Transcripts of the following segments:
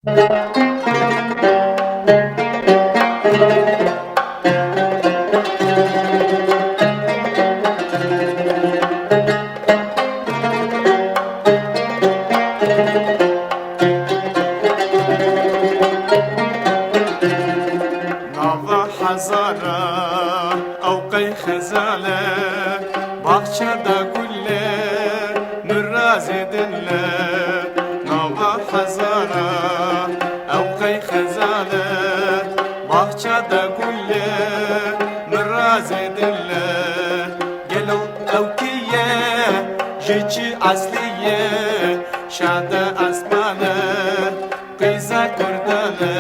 Nava hazara avqay khazala bahçada güller nurraz edinler Nava hazara avqay khazala bahçada güller nurraz edinler Gelo avkiye jici asliye şada asmana qiza kurdana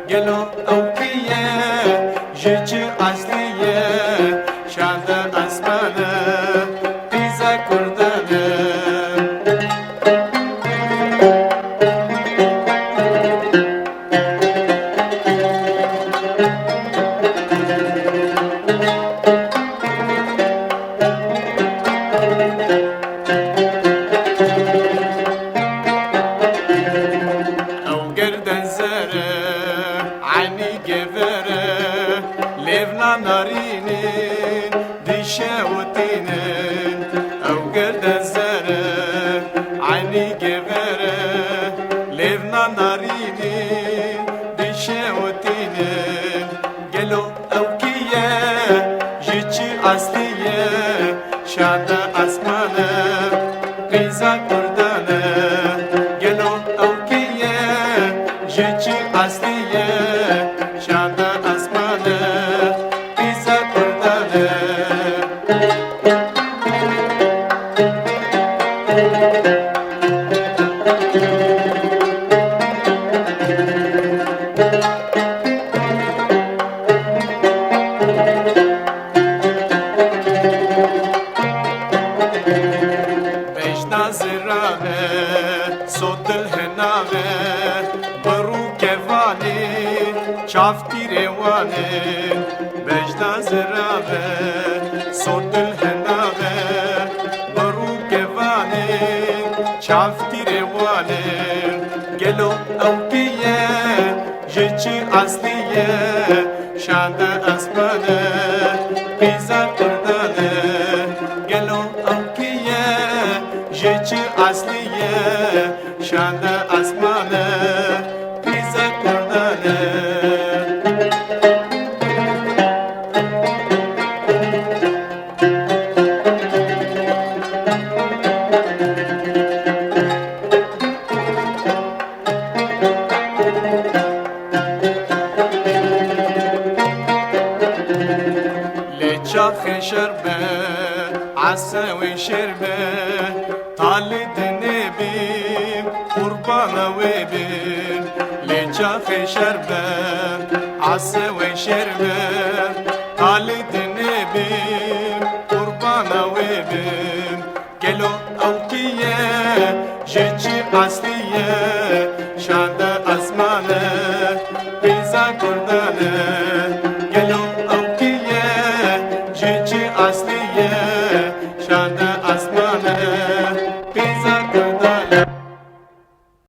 Gelo avkiye jici asliye şada asmana qiza kurdana Levna narinin dişevtinin Ev gerden zere Ani gevere Levna narinin dişevtinin Gelo evkiye Jici asliye Şada asmane Qiza kurdane Gelo evkiye Jici asliye Şada asmane Nazirave, sotel henave, baru kevani, çaftire vane. Beş nazirave, sotel henave, baru kevani, çaftire vane. Gelo avkiye, jici asliye, şada asmane, qiza kurdane. Gelo avkiye, jici asliye şanda asmane qiza kurdane leçakhe şerbe asawi şerbe Talid nebim kurbana webim leçakhe şerbe asawi şerbe Talid nebim kurbana webim Gelo avkiye jici asliye şada asmane qiza kurdane